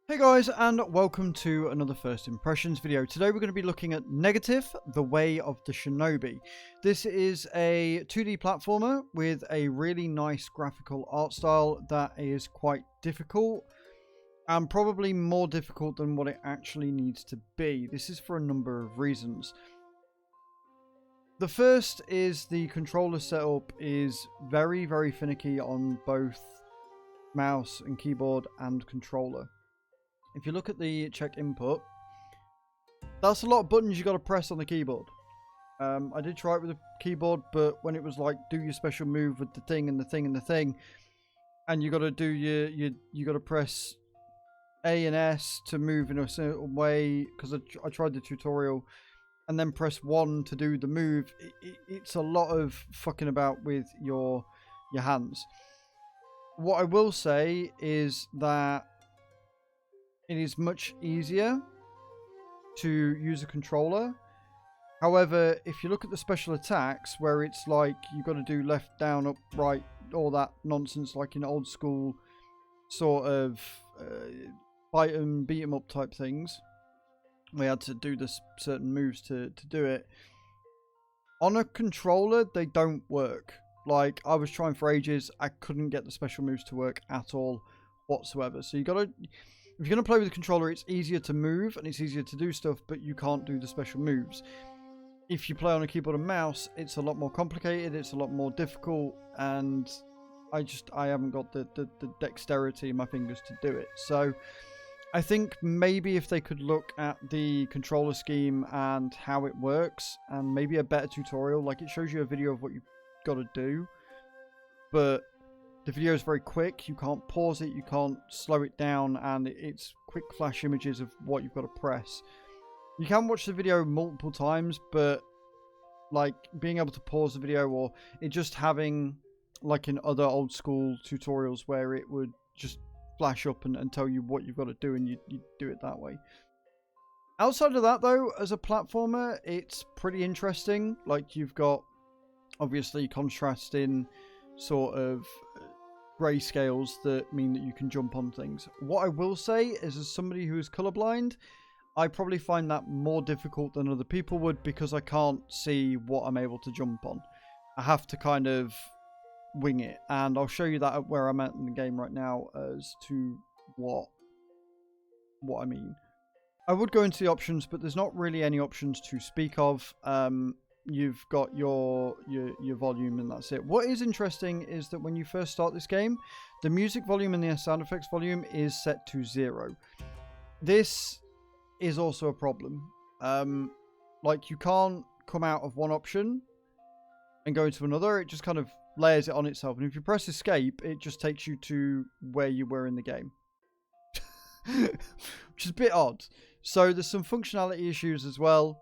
Hey guys, and welcome to another First Impressions video. Today we're going to be looking at Negative, The Way of the Shinobi. This is a 2D platformer with a really nice graphical art style that is quite difficult and probably more difficult than what it actually needs to be. This is for a number of reasons. The first is the controller setup is very, very finicky on both mouse and keyboard and controller. If you look at the check input, that's a lot of buttons you got to press on the keyboard. I did try it with the keyboard, but when it was like do your special move with the thing and the thing and the thing, and you got to do you got to press A and S to move in a certain way, because I tried the tutorial, and then press 1 to do the move. It's a lot of fucking about with your hands. What I will say is that it is much easier to use a controller. However, if you look at the special attacks, where it's like you got to do left, down, up, right, all that nonsense, like in old school sort of fight and beat 'em up type things, we had to do this certain moves to do it. On a controller, they don't work. Like, I was trying for ages, I couldn't get the special moves to work at all whatsoever. So you got to... If you're going to play with the controller, it's easier to move and it's easier to do stuff, but you can't do the special moves. If you play on a keyboard and mouse, it's a lot more complicated, it's a lot more difficult, and I haven't got the dexterity in my fingers to do it. So I think maybe if they could look at the controller scheme and how it works, and maybe a better tutorial, like it shows you a video of what you've got to do, but the video is very quick, you can't pause it, you can't slow it down, and it's quick flash images of what you've got to press. You can watch the video multiple times, but like being able to pause the video, or it just having like in other old school tutorials where it would just flash up and tell you what you've got to do, and you do it that way. Outside of that though, as a platformer, it's pretty interesting. Like, you've got obviously contrasting sort of grayscales that mean that you can jump on things. What I will say is, as somebody who is colorblind, I probably find that more difficult than other people would, because I can't see what I'm able to jump on. I have to kind of wing it, and I'll show you that at where I'm at in the game right now as to what I mean. I would go into the options, but there's not really any options to speak of. You've got your volume, and that's it. What is interesting is that when you first start this game, the music volume and the sound effects volume is set to 0. This is also a problem. Like, you can't come out of one option and go into another. It just kind of layers it on itself, and if you press escape, it just takes you to where you were in the game. Which is a bit odd. So there's some functionality issues as well.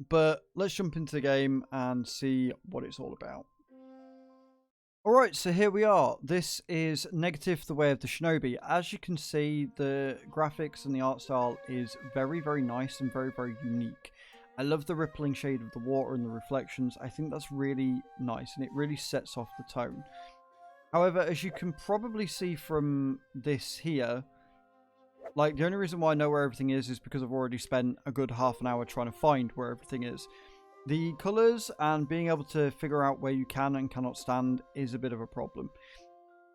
But let's jump into the game and see what it's all about. Alright, so here we are. This is Negative, The Way of the Shinobi. As you can see, the graphics and the art style is very, very nice and very, very unique. I love the rippling shade of the water and the reflections. I think that's really nice, and it really sets off the tone. However, as you can probably see from this here, like, the only reason why I know where everything is because I've already spent a good half an hour trying to find where everything is. The colours and being able to figure out where you can and cannot stand is a bit of a problem.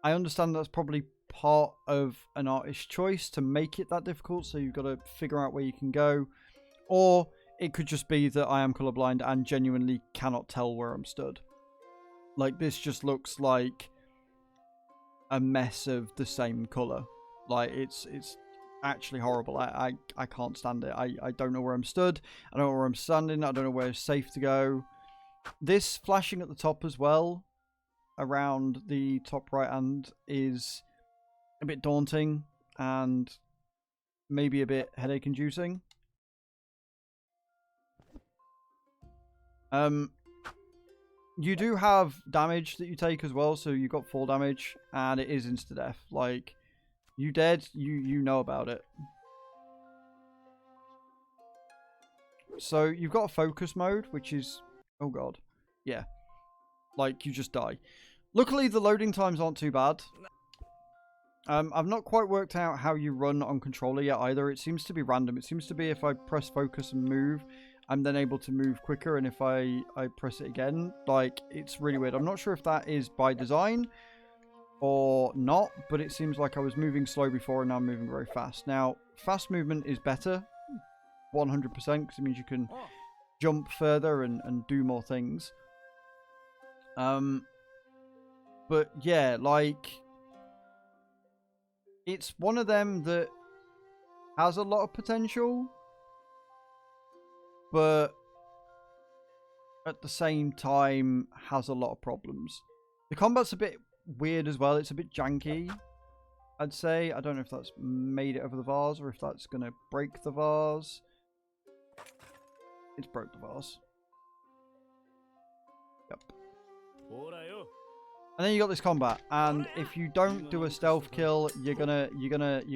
I understand that's probably part of an artist's choice to make it that difficult, so you've got to figure out where you can go. Or it could just be that I am colourblind and genuinely cannot tell where I'm stood. Like, this just looks like a mess of the same colour. Like, it's actually horrible. I can't stand it. I don't know where I'm stood. I don't know where I'm standing. I don't know where it's safe to go. This flashing at the top as well, around the top right hand, is a bit daunting and maybe a bit headache inducing. You do have damage that you take as well, so you've got 4 damage, and it is insta-death. Like, you dead, you know about it. So you've got a focus mode, which is, oh god, yeah, like, you just die. Luckily the loading times aren't too bad. I've not quite worked out how you run on controller yet either. It seems to be random. It seems to be if I press focus and move, I'm then able to move quicker, and if I press it again, like, it's really weird. I'm not sure if that is by design or not, but it seems like I was moving slow before and now I'm moving very fast. Now, fast movement is better, 100%, because it means you can jump further and do more things. But yeah, like, it's one of them that has a lot of potential, but at the same time has a lot of problems. The combat's a bit weird as well. It's a bit janky, I'd say. I don't know if that's made it over the vase or if that's going to break the vase. It's broke the vase. Yep. And then you got this combat, and if you don't do a stealth kill, you're gonna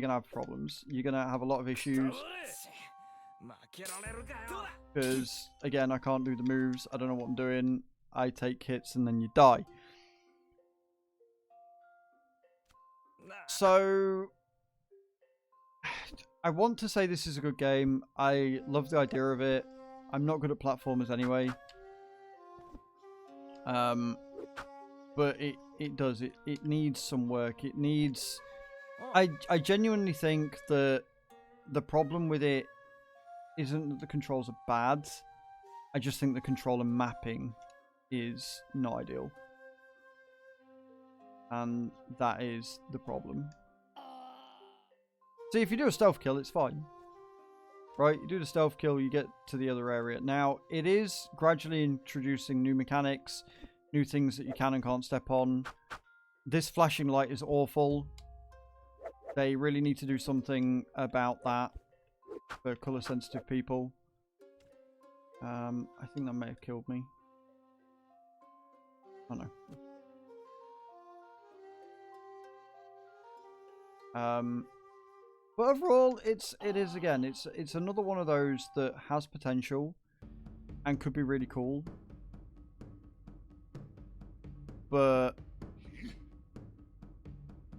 have problems. You're gonna have a lot of issues. Because again, I can't do the moves. I don't know what I'm doing. I take hits and then you die. So I want to say this is a good game. I love the idea of it. I'm not good at platformers anyway. But it needs some work. It needs... I genuinely think that the problem with it isn't that the controls are bad. I just think the controller mapping is not ideal. And that is the problem. See, if you do a stealth kill, it's fine. Right? You do the stealth kill, you get to the other area. Now, it is gradually introducing new mechanics, new things that you can and can't step on. This flashing light is awful. They really need to do something about that for colour sensitive people. I think that may have killed me. Oh no. But overall, it's another one of those that has potential and could be really cool. But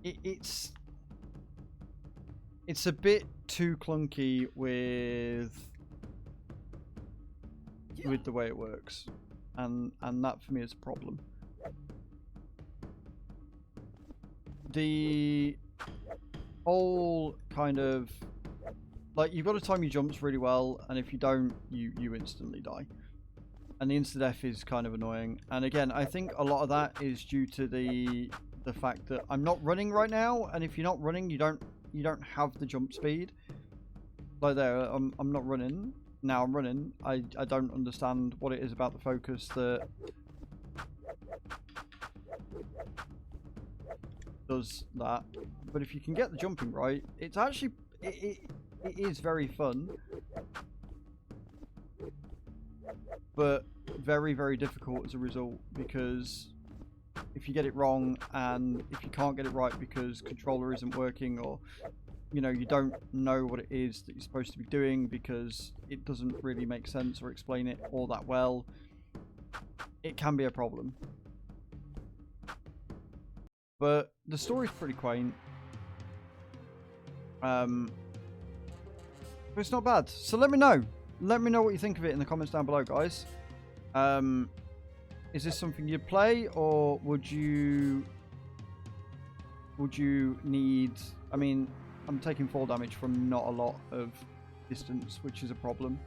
it's a bit too clunky with the way it works, and that for me is a problem. The whole kind of, like, you've got to time your jumps really well, and if you don't, you instantly die. And the insta-death is kind of annoying. And again, I think a lot of that is due to the fact that I'm not running right now, and if you're not running, you don't have the jump speed. Like there, I'm not running. Now I'm running. I don't understand what it is about the focus that does that. But if you can get the jumping right, it's actually it is very fun, but very, very difficult as a result, because if you get it wrong, and if you can't get it right because controller isn't working, or you know, you don't know what it is that you're supposed to be doing because it doesn't really make sense or explain it all that well, it can be a problem. But the story's pretty quaint. But it's not bad. So let me know. Let me know what you think of it in the comments down below, guys. Is this something you'd play, or would you need... I mean, I'm taking fall damage from not a lot of distance, which is a problem.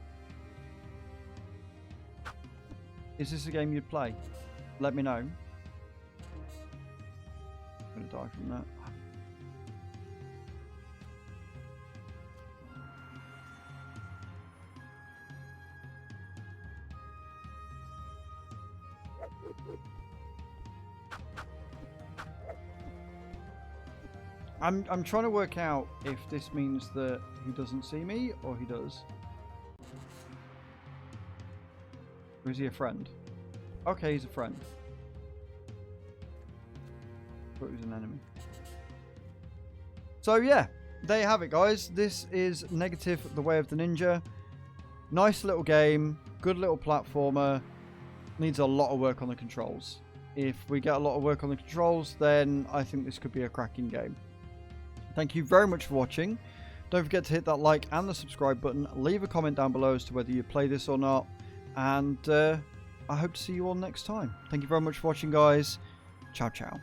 Is this a game you'd play? Let me know. I'm going to die from that. I'm trying to work out if this means that he doesn't see me or he does. Or is he a friend? Okay, he's a friend. I thought he was an enemy. So yeah, there you have it, guys. This is Negative: The Way of the Ninja. Nice little game, good little platformer. Needs a lot of work on the controls. If we get a lot of work on the controls, then I think this could be a cracking game. Thank you very much for watching. Don't forget to hit that like and the subscribe button. Leave a comment down below as to whether you play this or not. And I hope to see you all next time. Thank you very much for watching, guys. Ciao, ciao.